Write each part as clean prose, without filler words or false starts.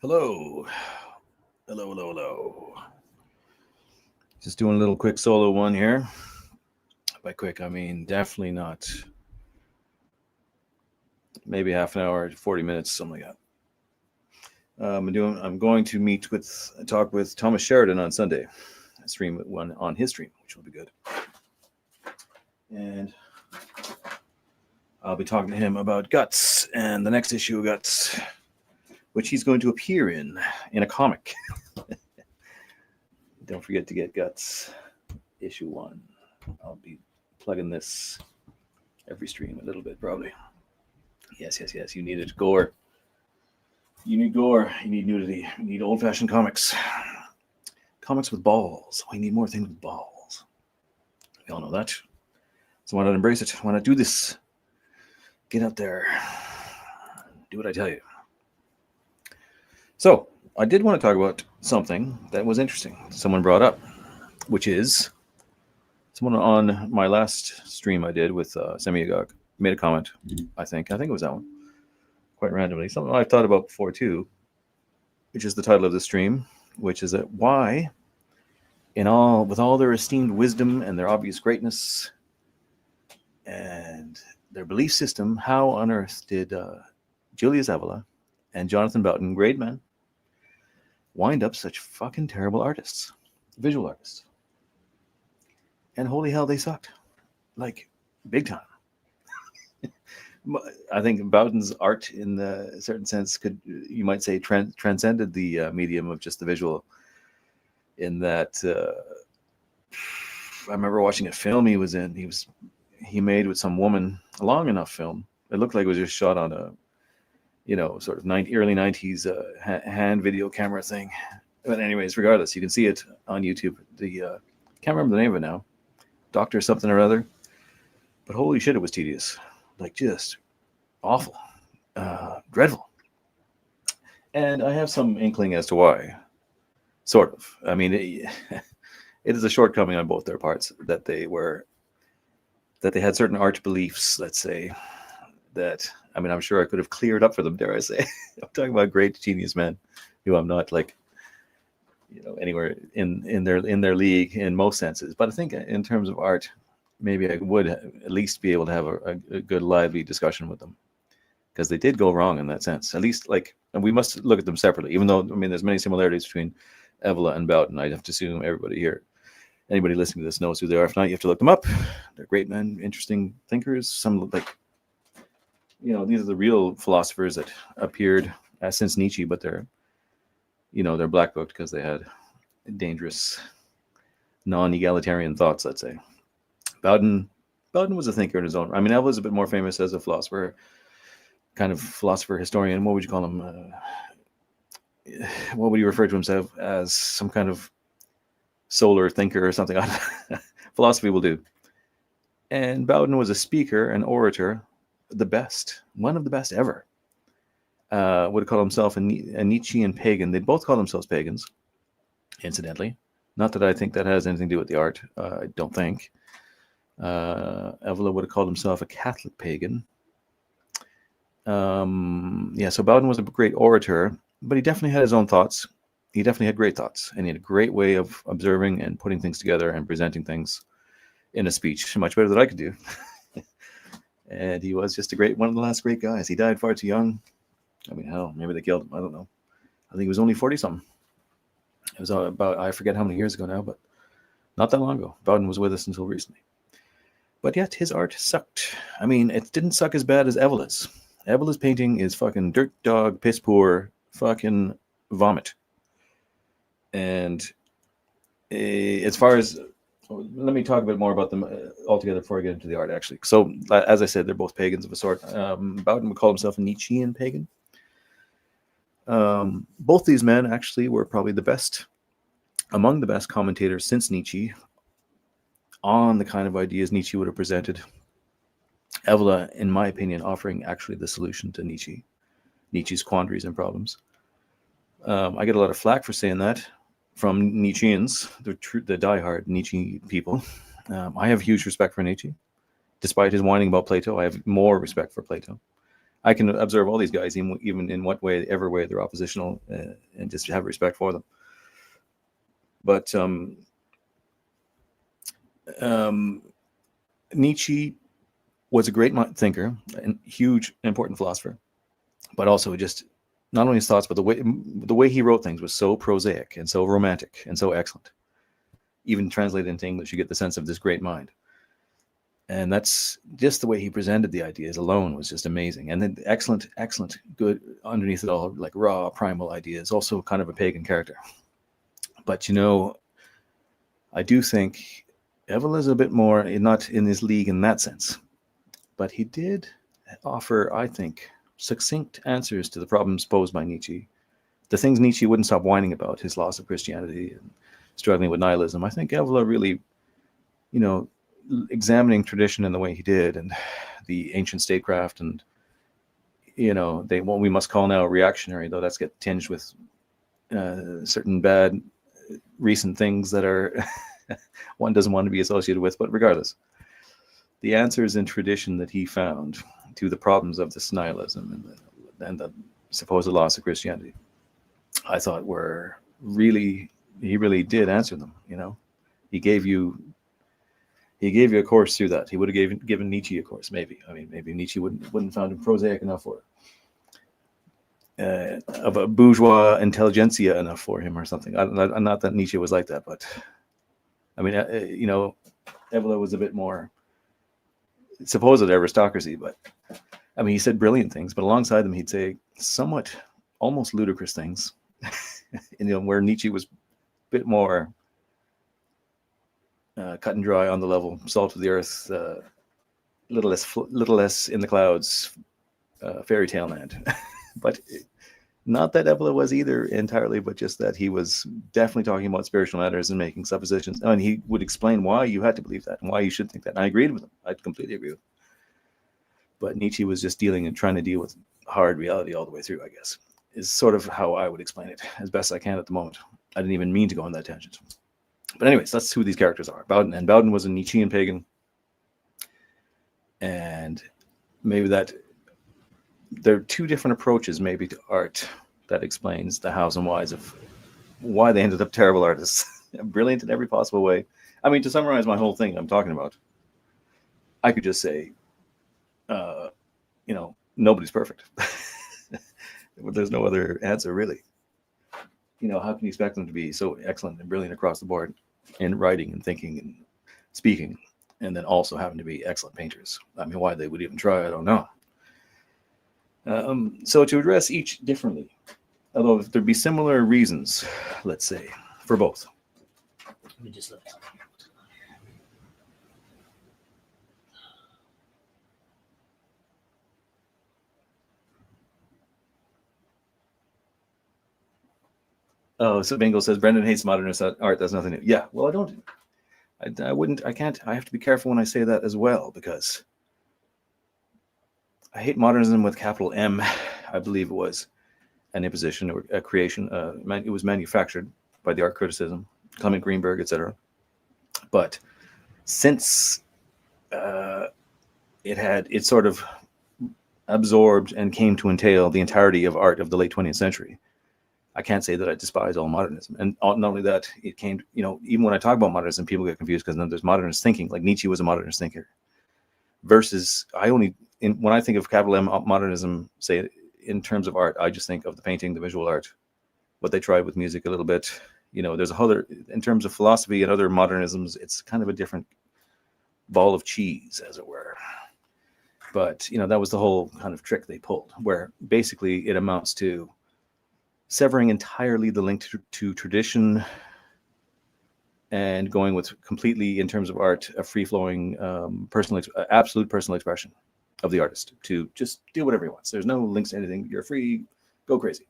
Hello. Hello. Just doing a little quick solo one here. By quick, I mean definitely not. Maybe half an hour, 40 minutes, something like that. I'm going to talk with Thomas Sheridan on Sunday. I stream one on his stream, which will be good. And I'll be talking to him about Guts and the next issue of Guts, which he's going to appear in a comic. Don't forget to get Guts issue 1. I'll be plugging this every stream a little bit, probably. Yes. You need it. Gore. You need gore. You need nudity. You need old-fashioned comics. Comics with balls. We need more things with balls. We all know that. So why not embrace it? Why not do this? Get out there. Do what I tell you. So, I did want to talk about something that was interesting. Someone brought up, which is someone on my last stream I did with Semiagog made a comment. I think it was that one, quite randomly. Something I've thought about before too, which is the title of the stream, which is that why, with all their esteemed wisdom and their obvious greatness and their belief system, how on earth did Julius Evola and Jonathan Bowden, great men, wind up such fucking terrible artists, visual artists? And holy hell, they sucked. Like, big time. I think Bowden's art, in a certain sense, you might say, transcended the medium of just the visual. In that, I remember watching a film he was in. He made with some woman, a long enough film. It looked like it was just shot on a, sort of early 90s hand video camera thing. But anyways, regardless, you can see it on YouTube. Can't remember the name of it now. Doctor something or other. But holy shit, it was tedious. Like, just awful. Dreadful. And I have some inkling as to why. Sort of. I mean, it is a shortcoming on both their parts that they had certain art beliefs, let's say, that, I mean, I'm sure I could have cleared up for them, dare I say. I'm talking about great genius men who I'm not, like, anywhere in their league in most senses. But I think in terms of art, maybe I would at least be able to have a good, lively discussion with them, because they did go wrong in that sense. At least, like, and we must look at them separately, even though, I mean, there's many similarities between Evola and Bowden. I'd have to assume anybody listening to this knows who they are. If not, you have to look them up. They're great men, interesting thinkers. Some, like, these are the real philosophers that appeared since Nietzsche, but they're black booked because they had dangerous, non-egalitarian thoughts, let's say. Bowden was a thinker in his own. I mean, Evola is a bit more famous as a philosopher, kind of philosopher historian. What would you call him? What would he refer to himself as? Some kind of solar thinker or something. Philosophy will do. And Bowden was a speaker, an orator, one of the best ever. Would call himself a Nietzschean pagan. They both call themselves pagans, incidentally. Not that I think that has anything to do with the art. I don't think. Evola would have called himself a Catholic pagan. So Bowden was a great orator, but he definitely had his own thoughts. He definitely had great thoughts, and he had a great way of observing and putting things together and presenting things in a speech, much better than I could do. And he was just one of the last great guys. He died far too young. I mean, hell, maybe they killed him. I don't know. I think he was only 40-something. It was about, I forget how many years ago now, but not that long ago. Bowden was with us until recently. But yet, his art sucked. I mean, it didn't suck as bad as Evola's. Evola's painting is fucking dirt dog, piss poor, fucking vomit. And as far as, let me talk a bit more about them altogether before I get into the art, actually. So, as I said, they're both pagans of a sort. Bowden would call himself a Nietzschean pagan. Both these men actually were probably among the best commentators since Nietzsche on the kind of ideas Nietzsche would have presented. Evola, in my opinion, offering actually the solution to Nietzsche's quandaries and problems. I get a lot of flack for saying that from Nietzscheans, the diehard Nietzsche people. I have huge respect for Nietzsche. Despite his whining about Plato, I have more respect for Plato. I can observe all these guys, even in what way, ever way they're oppositional, and just have respect for them. But Nietzsche was a great thinker and huge, important philosopher, but also just not only his thoughts, but the way he wrote things was so prosaic and so romantic and so excellent. Even translated into English, you get the sense of this great mind. And that's just the way he presented the ideas alone was just amazing. And then excellent, good underneath it all, like raw, primal ideas, also kind of a pagan character. But, I do think Evola is a bit more, not in his league in that sense. But he did offer, I think, succinct answers to the problems posed by Nietzsche. The things Nietzsche wouldn't stop whining about, his loss of Christianity and struggling with nihilism. I think Evola really, examining tradition in the way he did, and the ancient statecraft, and what we must call now reactionary, though that's get tinged with certain bad recent things that are one doesn't want to be associated with. But regardless, the answers in tradition that he found to the problems of this nihilism and the supposed loss of Christianity, I thought were really, he really did answer them. He gave you a course through that. He would have given Nietzsche a course, maybe. I mean, maybe Nietzsche wouldn't found him prosaic enough for it. Of a bourgeois intelligentsia enough for him or something. Not that Nietzsche was like that, but I mean, Evola was a bit more supposed aristocracy, but I mean, he said brilliant things, but alongside them, he'd say somewhat almost ludicrous things, where Nietzsche was a bit more cut and dry on the level, salt of the earth, little less in the clouds, fairy tale land. But not that Evola was either entirely, but just that he was definitely talking about spiritual matters and making suppositions. And he would explain why you had to believe that and why you should think that. And I agreed with him. I completely agree with him. But Nietzsche was just trying to deal with hard reality all the way through, I guess, is sort of how I would explain it as best I can at the moment. I didn't even mean to go on that tangent. But anyways, that's who these characters are. Bowden. And Bowden was a Nietzschean pagan. And maybe that there are two different approaches maybe to art that explains the hows and whys of why they ended up terrible artists. Brilliant in every possible way. I mean, to summarize my whole thing I'm talking about, I could just say, nobody's perfect. There's no other answer, really. How can you expect them to be so excellent and brilliant across the board in writing and thinking and speaking, and then also having to be excellent painters? I mean, why they would even try, I don't know. So to address each differently, although there'd be similar reasons, let's say, for both. Let me just look at something. Oh, so Bingo says Brendan hates modernist art. That's nothing new. Yeah, well, I can't. I have to be careful when I say that as well, because I hate modernism with capital M. I believe it was an imposition or a creation. It was manufactured by the art criticism, Clement Greenberg, etc. But since it sort of absorbed and came to entail the entirety of art of the late 20th century, I can't say that I despise all modernism. And not only that, it came, even when I talk about modernism, people get confused because then there's modernist thinking, like Nietzsche was a modernist thinker. Versus, when I think of capital M modernism, say in terms of art, I just think of the painting, the visual art, what they tried with music a little bit. There's a other, in terms of philosophy and other modernisms, it's kind of a different ball of cheese, as it were. But, that was the whole kind of trick they pulled, where basically it amounts to severing entirely the link to tradition and going with completely, in terms of art, a free-flowing, absolute personal expression of the artist to just do whatever he wants. There's no links to anything. You're free. Go crazy.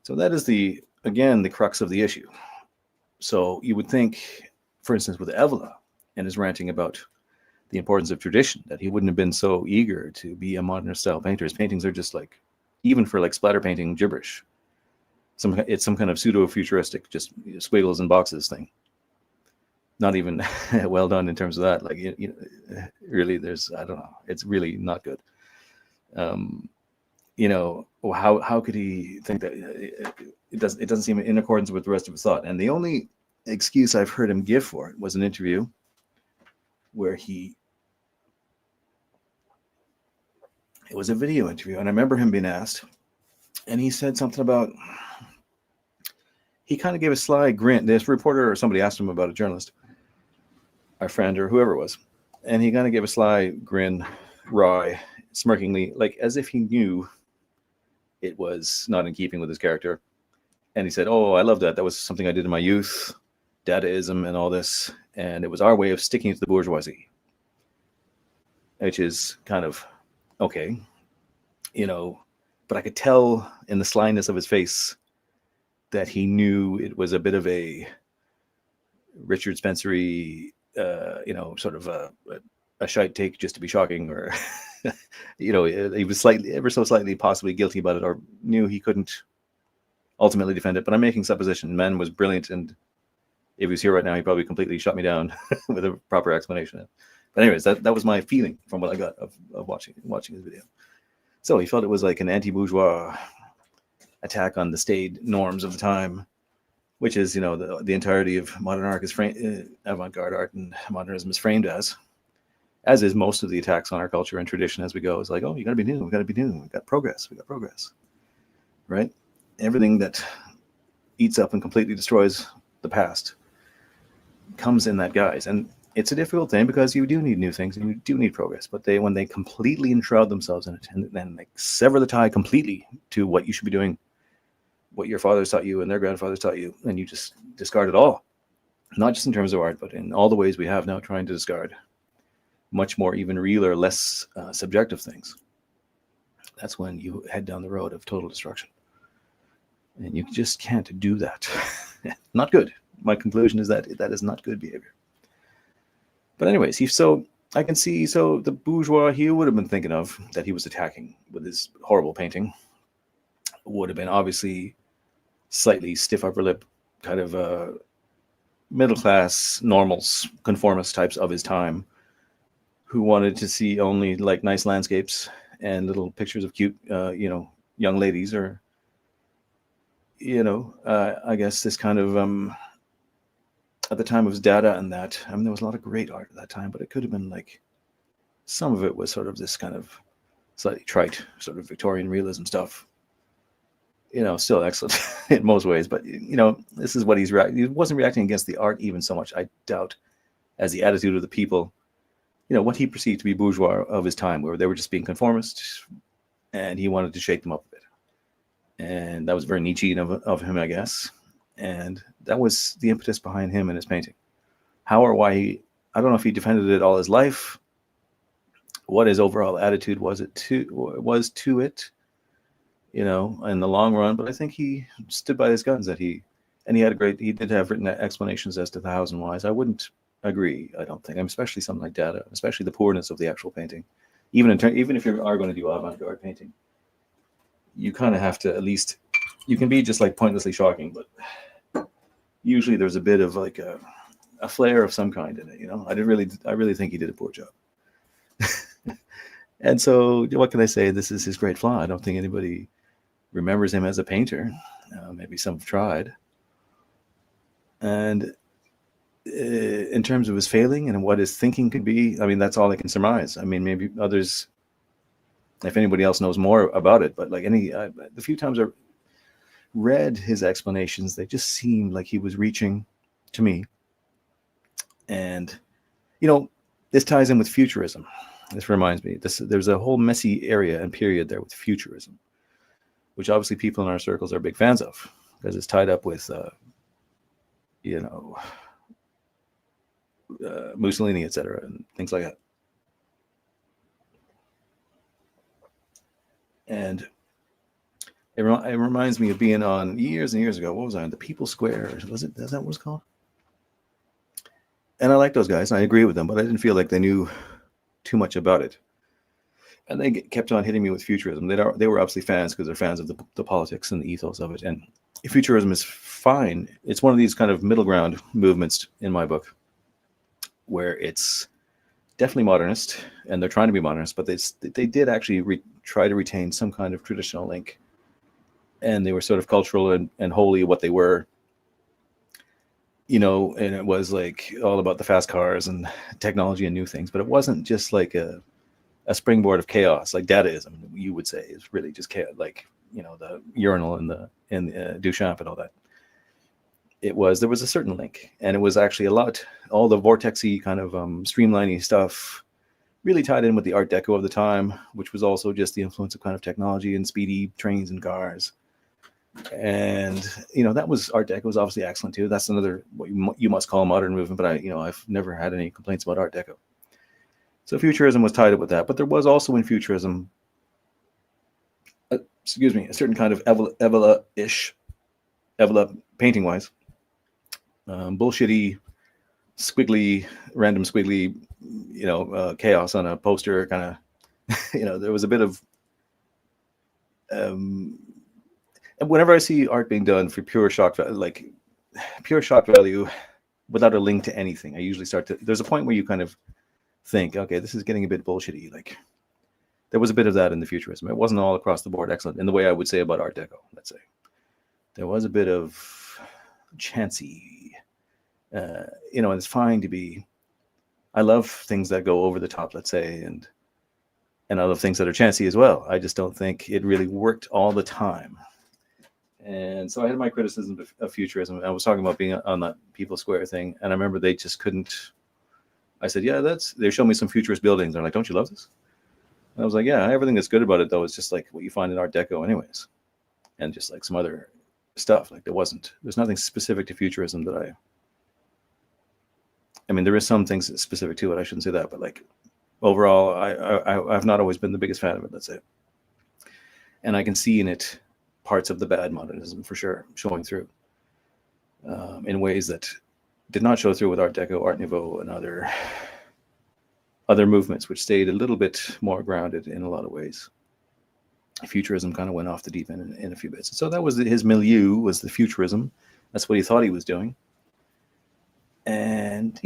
So that is the crux of the issue. So you would think, for instance, with Evola and his ranting about the importance of tradition, that he wouldn't have been so eager to be a modernist style painter. His paintings are just like, even for like splatter painting gibberish. It's some kind of pseudo-futuristic, just squiggles and boxes thing. Not even well done in terms of that. Like, really, I don't know. It's really not good. You know, how could he think that it doesn't seem in accordance with the rest of his thought? And the only excuse I've heard him give for it was an interview where it was a video interview, and I remember him being asked, and he said something about, he kind of gave a sly grin. This reporter or somebody asked him about a journalist, our friend or whoever it was, and he kind of gave a sly grin, wry, smirkingly, like as if he knew it was not in keeping with his character. And he said, "Oh, I love that. That was something I did in my youth, Dadaism and all this, and it was our way of sticking to the bourgeoisie," which is kind of okay, you know. But I could tell in the slyness of his face that he knew it was a bit of a Richard Spencery, you know, sort of a shite take just to be shocking, or you know, he was slightly, ever so slightly, possibly guilty about it, or knew he couldn't ultimately defend it. But I'm making supposition. Man was brilliant, and if he was here right now, he probably completely shut me down with a proper explanation. But anyways, that was my feeling from what I got of watching his video. So he felt it was like an anti-bourgeois attack on the staid norms of the time, which is, you know, the entirety of modern art is avant-garde art and modernism is framed as is most of the attacks on our culture and tradition as we go. It's like, oh, you got to be new, we got to be new, we got progress, right? Everything that eats up and completely destroys the past comes in that guise. And it's a difficult thing because you do need new things and you do need progress, but when they completely enshroud themselves in it and then they sever the tie completely to what you should be doing, what your fathers taught you and their grandfathers taught you, and you just discard it all, not just in terms of art, but in all the ways we have now trying to discard much more even realer, less subjective things. That's when you head down the road of total destruction. And you just can't do that. Not good. My conclusion is that is not good behavior. But anyways, I can see, the bourgeois he would have been thinking of that he was attacking with his horrible painting would have been obviously slightly stiff upper lip, kind of middle class, normals, conformist types of his time, who wanted to see only like nice landscapes and little pictures of cute, you know, young ladies, or, you know, I guess this kind of at the time it was Dada and that. I mean, there was a lot of great art at that time, but it could have been like, some of it was sort of this kind of slightly trite, sort of Victorian realism stuff. You know, still excellent in most ways, but, you know, this is what he wasn't reacting against the art even so much, I doubt, as the attitude of the people, you know, what he perceived to be bourgeois of his time, where they were just being conformist, and he wanted to shake them up a bit. And that was very Nietzschean of him, I guess. And that was the impetus behind him and his painting. How or why, I don't know if he defended it all his life, what his overall attitude was to it, you know, in the long run. But I think he stood by his guns, he did have written explanations as to the hows and whys. I wouldn't agree, I don't think. Especially something like Dada, especially the poorness of the actual painting. Even if you are going to do avant-garde painting, you kind of have to at least, you can be just like pointlessly shocking, but usually there's a bit of like a flair of some kind in it, you know. I really think he did a poor job. And so what can I say? This is his great flaw. I don't think anybody remembers him as a painter. Maybe some have tried. And in terms of his failing and what his thinking could be, I mean, that's all I can surmise. I mean, maybe others, if anybody else knows more about it, but like the few times I read his explanations, they just seemed like he was reaching, to me. And, you know, this ties in with Futurism. This reminds me, there's a whole messy area and period there with Futurism, which obviously people in our circles are big fans of, because it's tied up with, you know, Mussolini, etc., and things like that. And it reminds me of being on years and years ago. What was I on? The People Square? Is that what it's called? And I like those guys. I agree with them, but I didn't feel like they knew too much about it. And they kept on hitting me with Futurism. They were obviously fans because they're fans of the politics and the ethos of it. And Futurism is fine. It's one of these kind of middle ground movements in my book, where it's definitely modernist, and they're trying to be modernist, but they did actually try to retain some kind of traditional link. And they were sort of cultural and wholly what they were, you know, and it was like all about the fast cars and technology and new things, but it wasn't just like a springboard of chaos, like Dadaism, you would say, is really just chaos, like, you know, the urinal and the Duchamp and all that. There was a certain link, and it was actually all the vortexy kind of streamlining stuff really tied in with the Art Deco of the time, which was also just the influence of kind of technology and speedy trains and cars. And, you know, that was Art Deco was obviously excellent too. That's another, what you must call a modern movement, but I've never had any complaints about Art Deco. So Futurism was tied up with that, but there was also in Futurism, a certain kind of Evola-ish, Evola painting-wise, bullshitty, squiggly, random squiggly, chaos on a poster, kind of, there was a bit of, and whenever I see art being done for pure shock value without a link to anything, I usually there's a point where you kind of think, okay, this is getting a bit bullshitty. Like, there was a bit of that in the Futurism. It wasn't all across the board excellent in the way I would say about Art Deco, let's say. There was a bit of chancy, and it's fine to be, I love things that go over the top, let's say, and I love things that are chancy as well. I just don't think it really worked all the time. And so I had my criticism of Futurism. I was talking about being on that People Square thing, and I remember they just couldn't. I said, yeah, they showed me some futurist buildings. They're like, don't you love this? And I was like, yeah, everything that's good about it, though, is just like what you find in Art Deco anyways. And just like some other stuff. Like there's nothing specific to Futurism that I mean, there is some things specific to it. I shouldn't say that, but like overall, I've not always been the biggest fan of it, let's say. And I can see in it parts of the bad modernism for sure showing through in ways that did not show through with Art Deco, Art Nouveau, and other movements, which stayed a little bit more grounded in a lot of ways. Futurism kind of went off the deep end in a few bits. So that was his milieu, was the Futurism. That's what he thought he was doing. And,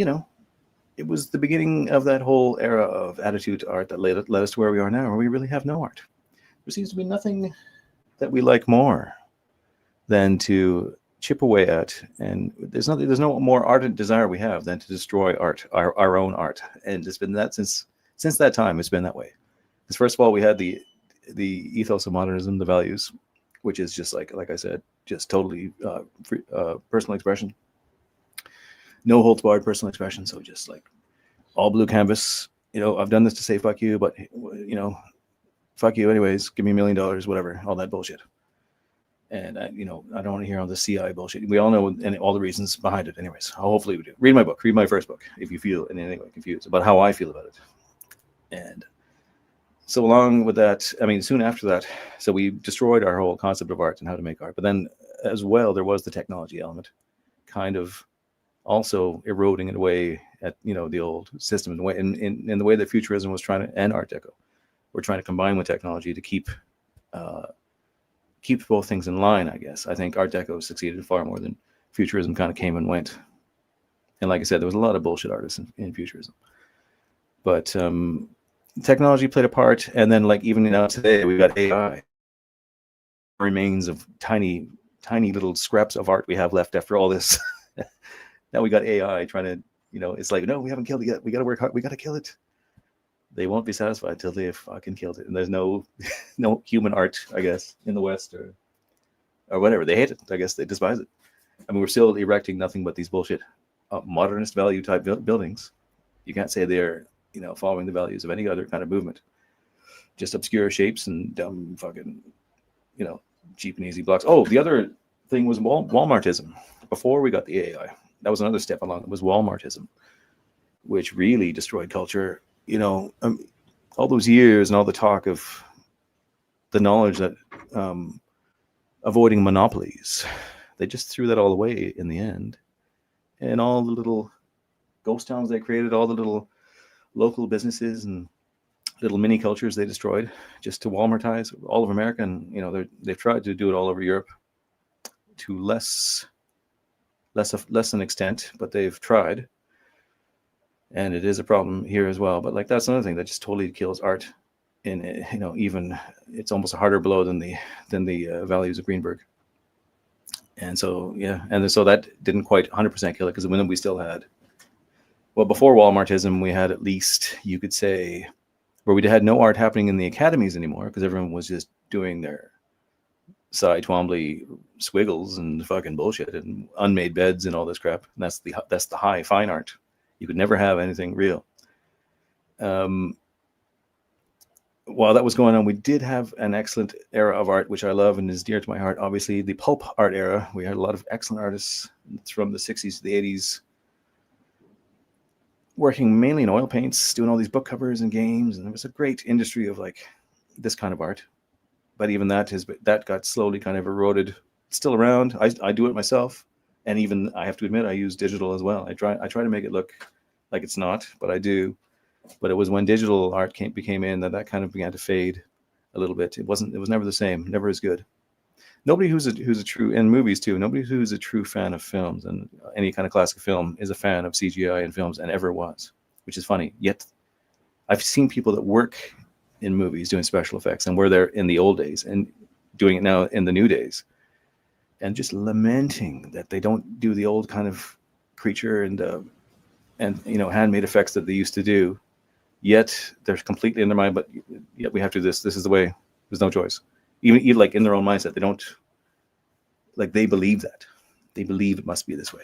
it was the beginning of that whole era of attitude to art that led us to where we are now, where we really have no art. There seems to be nothing that we like more than to chip away at, and there's no more ardent desire we have than to destroy art, our own art. And it's been that since that time. It's been that way. Because first of all, we had the ethos of modernism, the values, which is just like I said, just totally free, personal expression, no holds barred personal expression. So just like all blue canvas. I've done this to say fuck you, but fuck you anyways. Give me $1 million, whatever. All that bullshit. And I don't want to hear all the CI bullshit. We all know and all the reasons behind it, anyways. Hopefully we do. Read my book. Read my first book if you feel in any way confused about how I feel about it. And so along with that, I mean, soon after that, so we destroyed our whole concept of art and how to make art. But then, as well, there was the technology element, kind of also eroding in a way at the old system in the way that Futurism was trying to, and Art Deco were trying to combine with technology to keep both things in line, I guess. I think Art Deco succeeded far more than Futurism kind of came and went. And like I said, there was a lot of bullshit artists in Futurism. But technology played a part. And then like even now today, we've got AI. Remains of tiny little scraps of art we have left after all this. Now we got AI trying to, it's like, no, we haven't killed it yet. We got to work hard. We got to kill it. They won't be satisfied till they have fucking killed it. And there's no human art, I guess, in the West or whatever. They hate it. I guess they despise it. I mean, we're still erecting nothing but these bullshit modernist value type buildings. You can't say they're, following the values of any other kind of movement. Just obscure shapes and dumb fucking, cheap and easy blocks. Oh, the other thing was Walmartism. Before we got the AI, that was another step along. It was Walmartism, which really destroyed culture. All those years and all the talk of the knowledge that avoiding monopolies, they just threw that all away in the end. And all the little ghost towns they created, all the little local businesses and little mini cultures they destroyed just to Walmartize all of America. And, they've tried to do it all over Europe to less an extent, but they've tried. And it is a problem here as well. But like, that's another thing that just totally kills art. in even it's almost a harder blow than the values of Greenberg. And so so that didn't quite 100% kill it, because when we still had, well, before Walmartism we had, at least you could say, where we had no art happening in the academies anymore, because everyone was just doing their Cy Twombly squiggles and fucking bullshit and unmade beds and all this crap. And that's the high fine art. You could never have anything real. While that was going on, we did have an excellent era of art, which I love and is dear to my heart. Obviously, the pulp art era. We had a lot of excellent artists from the 60s to the 80s, working mainly in oil paints, doing all these book covers and games. And there was a great industry of like this kind of art. But even that got slowly kind of eroded. It's still around. I do it myself. And even, I have to admit, I use digital as well. I try to make it look like it's not, but I do. But it was when digital art became in that kind of began to fade a little bit. It was never the same, never as good. Nobody who's a true, in movies too, nobody who's a true fan of films and any kind of classic film is a fan of CGI in films, and ever was, which is funny. Yet I've seen people that work in movies doing special effects and were there in the old days and doing it now in the new days, and just lamenting that they don't do the old kind of creature and handmade effects that they used to do. Yet they're completely in their mind, but yet we have to do this. This is the way. There's no choice. Even like in their own mindset, they don't, like, they believe that. They believe it must be this way.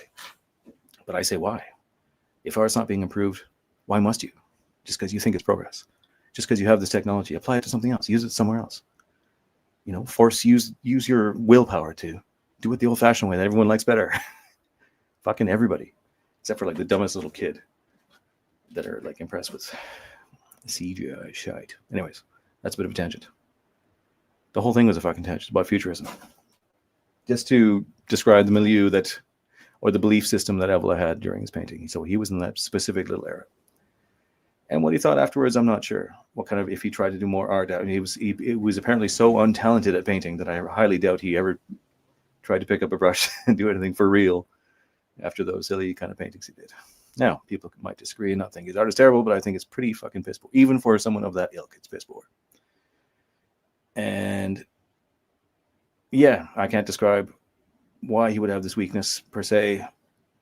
But I say, why? If art's not being improved, why must you? Just because you think it's progress. Just because you have this technology, apply it to something else. Use it somewhere else. Use your willpower to do it the old-fashioned way that everyone likes better. Fucking everybody, except for like the dumbest little kid that are like impressed with CGI shite. Anyways, that's a bit of a tangent. The whole thing was a fucking tangent about Futurism. Just to describe the milieu or the belief system that Evola had during his painting. So he was in that specific little era. And what he thought afterwards, I'm not sure. If he tried to do more art. I mean, he was apparently so untalented at painting that I highly doubt he ever tried to pick up a brush and do anything for real after those silly kind of paintings he did. Now, people might disagree and not think his art is terrible, but I think it's pretty fucking piss poor. Even for someone of that ilk, it's piss poor. And yeah, I can't describe why he would have this weakness per se.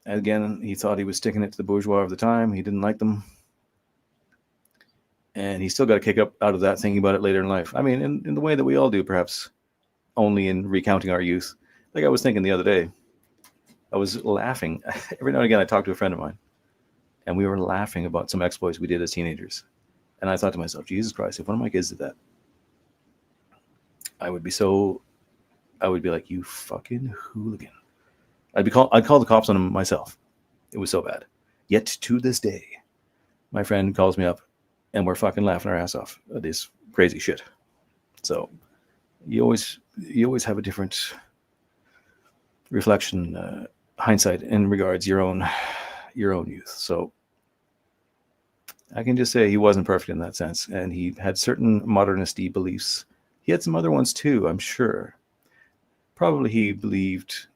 Again, he thought he was sticking it to the bourgeois of the time. He didn't like them. And he still got a kick up out of that, thinking about it later in life. I mean, in the way that we all do, perhaps only in recounting our youth. Like I was thinking the other day, I was laughing. Every now and again, I talked to a friend of mine, and we were laughing about some exploits we did as teenagers. And I thought to myself, Jesus Christ, if one of my kids did that, I would be like, you fucking hooligan. I'd call the cops on him myself. It was so bad. Yet to this day, my friend calls me up and we're fucking laughing our ass off at this crazy shit. So you always have a different reflection, hindsight in regards your own youth. So I can just say he wasn't perfect in that sense, and he had certain modernist-y beliefs. He had some other ones too, I'm sure. Probably he believed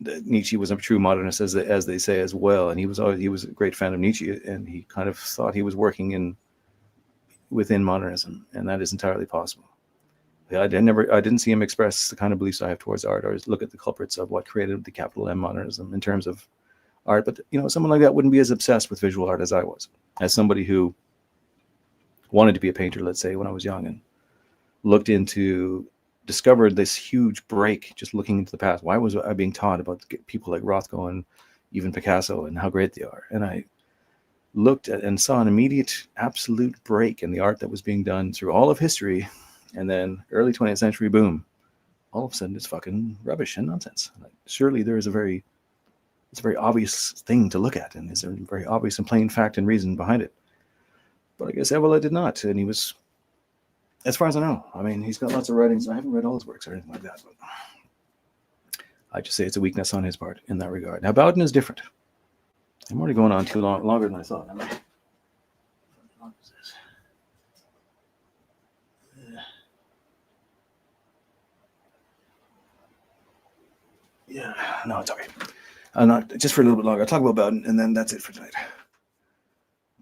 that Nietzsche was a true modernist, as they say, as well. And he was a great fan of Nietzsche, and he kind of thought he was working within modernism, and that is entirely possible. I didn't see him express the kind of beliefs I have towards art, or look at the culprits of what created the capital M modernism in terms of art. But someone like that wouldn't be as obsessed with visual art as I was, as somebody who wanted to be a painter, let's say, when I was young, and discovered this huge break just looking into the past. Why was I being taught about people like Rothko and even Picasso and how great they are? And I looked at and saw an immediate, absolute break in the art that was being done through all of history. And then early 20th century, boom, all of a sudden it's fucking rubbish and nonsense. Like, surely there is it's a very obvious thing to look at, and there's a very obvious and plain fact and reason behind it. But I guess Evola did not, and he was, as far as I know, I mean, he's got lots of writings. I haven't read all his works or anything like that, but I just say it's a weakness on his part in that regard. Now, Bowden is different. I'm already going on too longer than I thought. Yeah, no, it's okay. I'm not, just for a little bit longer. I'll talk about Bowden, and then that's it for tonight.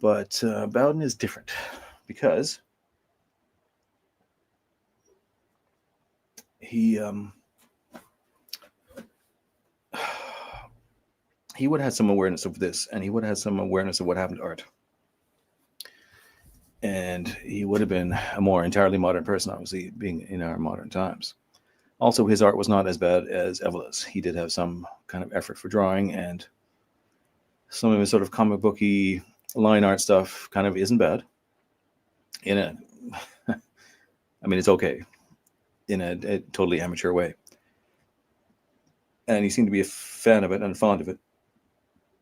But Bowden is different because he he would have some awareness of this, and he would have some awareness of what happened to art. And he would have been a more entirely modern person, obviously, being in our modern times. Also, his art was not as bad as Evola's. He did have some kind of effort for drawing, and some of his sort of comic booky line art stuff kind of isn't bad. In a, I mean, it's okay in a totally amateur way. And he seemed to be a fan of it and fond of it.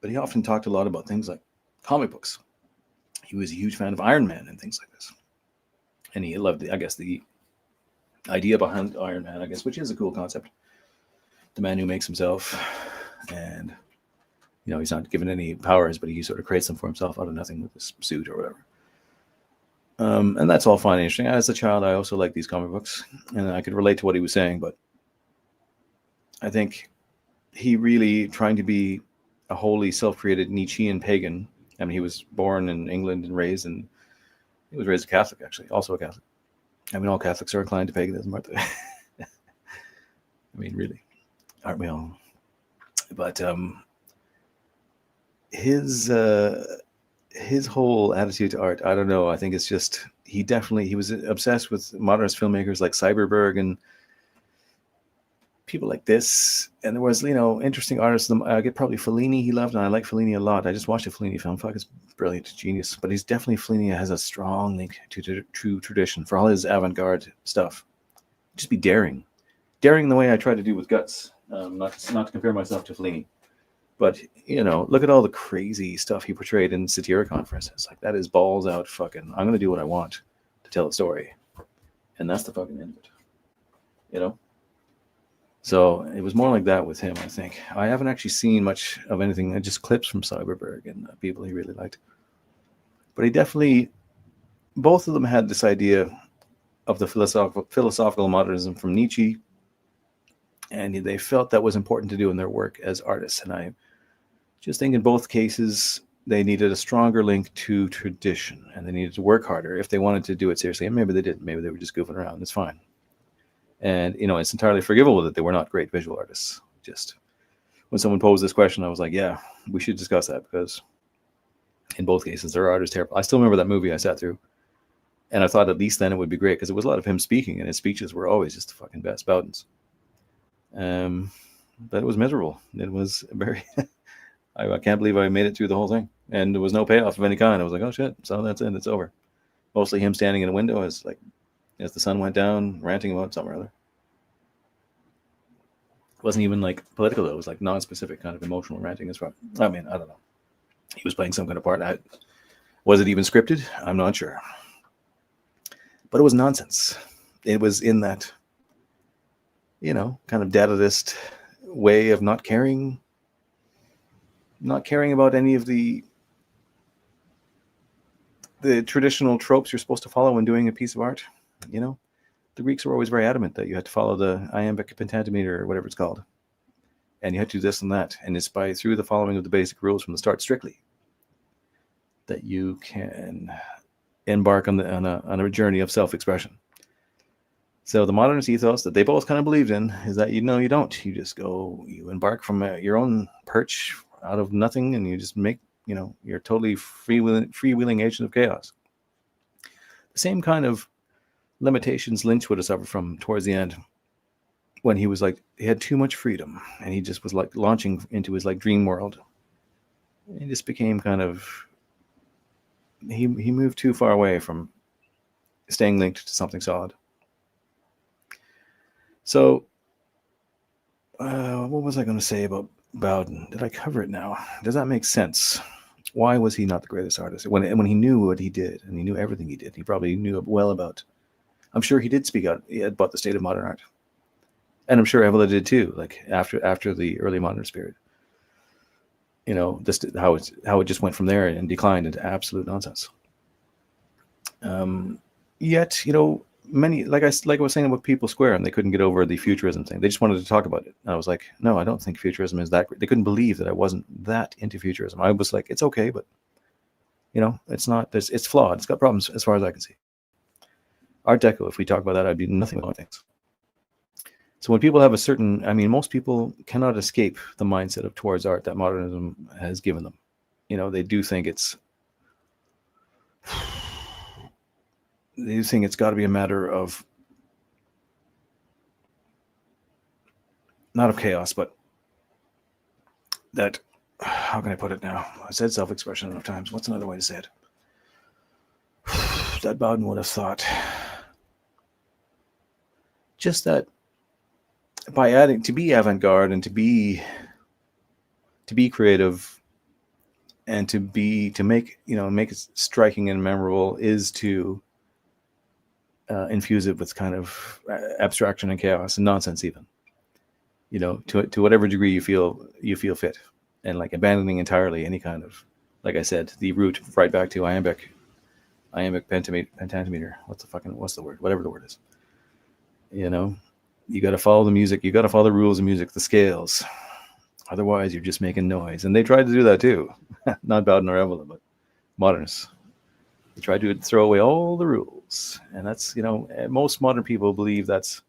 But he often talked a lot about things like comic books. He was a huge fan of Iron Man and things like this. And he loved, the idea behind Iron Man, which is a cool concept. The man who makes himself, and he's not given any powers, but he sort of creates them for himself out of nothing with this suit or whatever. And that's all fine and interesting. As a child, I also liked these comic books, and I could relate to what he was saying, but I think he really trying to be a wholly self-created Nietzschean pagan. I mean, he was born in England and raised, and he was raised a Catholic, actually, also a Catholic. I mean, all Catholics are inclined to paganism, aren't they? I mean, really, aren't we all? But his whole attitude to art, I don't know. I think it's just he was obsessed with modernist filmmakers like Cyberberg and people like this. And there was, interesting artists. I get probably Fellini he loved, and I like Fellini a lot. I just watched a Fellini film. Fuck, it's brilliant, genius. But Fellini has a strong link to true tradition for all his avant-garde stuff. Just be daring in the way I try to do with Guts. Not to compare myself to Fellini, but look at all the crazy stuff he portrayed in Satyricon, for instance. Like, that is balls out fucking, I'm gonna do what I want to tell a story, and that's the fucking end of it. So it was more like that with him, I think. I haven't actually seen much of anything, just clips from Cyberberg and people he really liked. But he definitely, both of them had this idea of the philosophical modernism from Nietzsche, and they felt that was important to do in their work as artists. And I just think in both cases, they needed a stronger link to tradition, and they needed to work harder if they wanted to do it seriously. And maybe they didn't. Maybe they were just goofing around. It's fine. And, it's entirely forgivable that they were not great visual artists. Just when someone posed this question, I was like, yeah, we should discuss that, because in both cases, their art is terrible. I still remember that movie I sat through, and I thought at least then it would be great, because it was a lot of him speaking, and his speeches were always just the fucking best, Bowden's. But it was miserable. It was very, I can't believe I made it through the whole thing, and there was no payoff of any kind. I was like, oh shit, so that's it, it's over. Mostly him standing in a window as the sun went down, ranting about something or other. It wasn't even political, though. It was non-specific kind of emotional ranting as well. I mean, I don't know. He was playing some kind of part. Was it even scripted? I'm not sure. But it was nonsense. It was in that, kind of dadaist way of not caring about any of the traditional tropes you're supposed to follow when doing a piece of art. The Greeks were always very adamant that you had to follow the iambic pentameter or whatever it's called, and you had to do this and that, and it's through the following of the basic rules from the start strictly that you can embark on a journey of self-expression. So the modernist ethos that they both kind of believed in is that you don't. You just you embark from your own perch out of nothing, and you just make you're totally freewheeling agent of chaos. The same kind of limitations Lynch would have suffered from towards the end, when he was he had too much freedom, and he just was launching into his dream world. He just became kind of, he moved too far away from staying linked to something solid. So what was I going to say about Bowden? Did I cover it now? Does that make sense? Why was he not the greatest artist? When he knew what he did, and he knew everything he did, he probably knew well about, I'm sure he did speak out about the state of modern art. And I'm sure Evola did too, after the early modernist period. Just how it just went from there and declined into absolute nonsense. Yet, many, like I was saying about People Square, and they couldn't get over the Futurism thing. They just wanted to talk about it. And I was like, no, I don't think Futurism is that great. They couldn't believe that I wasn't that into Futurism. I was like, it's okay, but it's not. It's flawed. It's got problems as far as I can see. Art Deco, if we talk about that, I'd be nothing but things. So when people have a certain, I mean, most people cannot escape the mindset of towards art that modernism has given them. You know, they do think it's got to be a matter of not of chaos, but that, how can I put it now? I said self-expression enough times. What's another way to say it? That Bowden would have thought. Just that by adding, to be avant-garde and to be creative and to make, you know, make it striking and memorable is to infuse it with kind of abstraction and chaos and nonsense, even, you know, to whatever degree you feel fit, and like abandoning entirely any kind of, like I said, the root right back to iambic pentameter. What's the word? Whatever the word is. You know, you got to follow the music. You got to follow the rules of music, the scales. Otherwise, you're just making noise. And they tried to do that too. Not Bowden or Evola, but modernists. They tried to throw away all the rules. And that's, you know, most modern people believe that's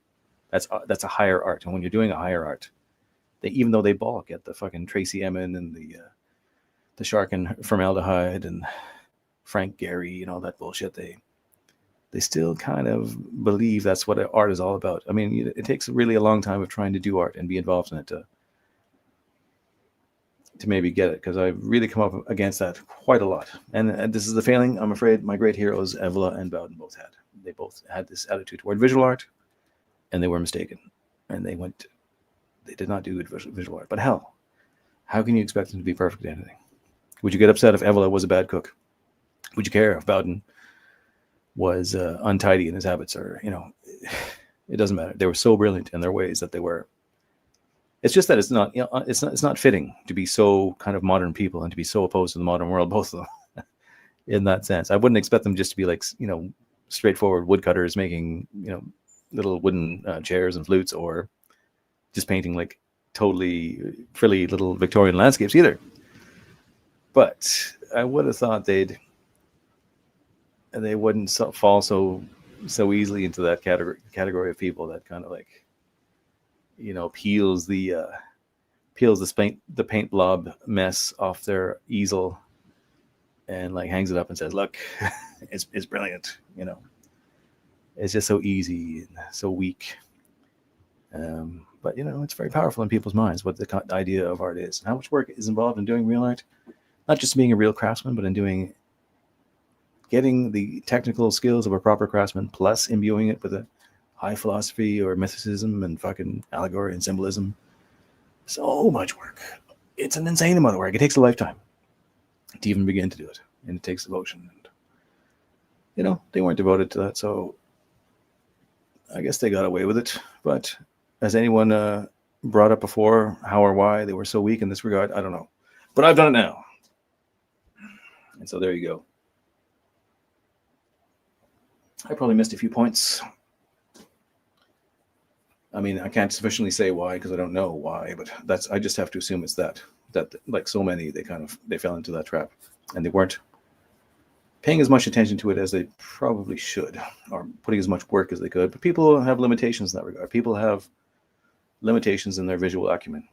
a higher art. And when you're doing a higher art, even though they balk at the fucking Tracy Emin and the shark and formaldehyde and Frank Gehry and all that bullshit, they still kind of believe that's what art is all about. I mean, it takes really a long time of trying to do art and be involved in it to maybe get it, because I've really come up against that quite a lot. And this is the failing, I'm afraid, my great heroes, Evola and Bowden, both had. They both had this attitude toward visual art, and they were mistaken. And they did not do good visual art. But hell, how can you expect them to be perfect at anything? Would you get upset if Evola was a bad cook? Would you care if Bowden was untidy in his habits? Or, you know, it doesn't matter. They were so brilliant in their ways that they were. It's just that it's not fitting to be so kind of modern people and to be so opposed to the modern world, both of them. In that sense, I wouldn't expect them just to be like, you know, straightforward woodcutters making, you know, little wooden chairs and flutes, or just painting like totally frilly little Victorian landscapes either. But I would have thought they wouldn't fall so easily into that category of people that kind of like, you know, peels the paint blob mess off their easel and like hangs it up and says, "Look, it's brilliant." You know, it's just so easy and so weak. But you know, it's very powerful in people's minds what the idea of art is and how much work is involved in doing real art, not just being a real craftsman, but in getting the technical skills of a proper craftsman, plus imbuing it with a high philosophy or mythicism and fucking allegory and symbolism. So much work. It's an insane amount of work. It takes a lifetime to even begin to do it. And it takes devotion. And, you know, they weren't devoted to that, so I guess they got away with it. But has anyone brought up before how or why they were so weak in this regard? I don't know. But I've done it now. And so there you go. I probably missed a few points. I mean, I can't sufficiently say why because I don't know why, but I just have to assume it's that like so many, they fell into that trap and they weren't paying as much attention to it as they probably should, or putting as much work as they could. But people have limitations in that regard. People have limitations in their visual acumen.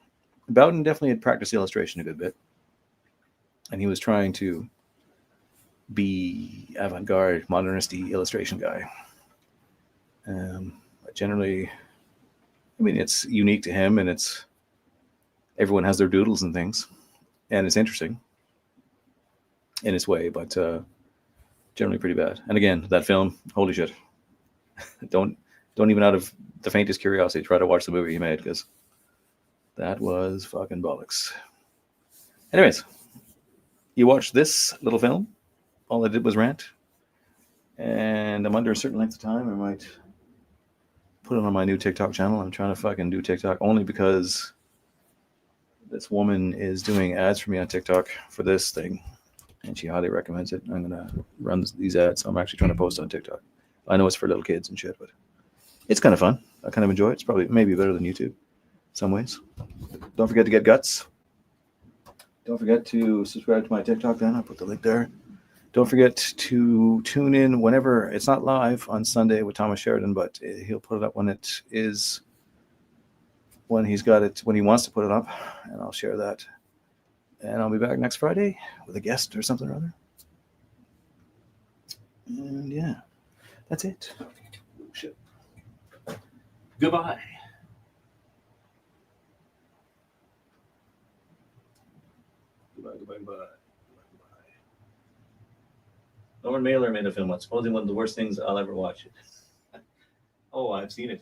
Bowden definitely had practiced illustration a good bit, and he was trying to be avant-garde, modernist-y illustration guy. But generally, I mean, it's unique to him, and everyone has their doodles and things, and it's interesting in its way, but generally pretty bad. And again, that film, holy shit! don't even out of the faintest curiosity try to watch the movie he made, because that was fucking bollocks. Anyways, you watch this little film. All I did was rant, and I'm under a certain length of time. I might put it on my new TikTok channel. I'm trying to fucking do TikTok only because this woman is doing ads for me on TikTok for this thing, and she highly recommends it. I'm gonna run these ads. So I'm actually trying to post on TikTok. I know it's for little kids and shit, but it's kind of fun. I kind of enjoy it. It's probably maybe better than YouTube in some ways. Don't forget to get guts. Don't forget to subscribe to my TikTok then. I'll put the link there. Don't forget to tune in whenever. It's not live on Sunday with Thomas Sheridan, but he'll put it up when it is when he's got it, when he wants to put it up, and I'll share that. And I'll be back next Friday with a guest or something or other. And yeah, that's it. Shit. Goodbye. Goodbye. Norman Mailer made a film once, supposedly one of the worst things I'll ever watch. Oh, I've seen it.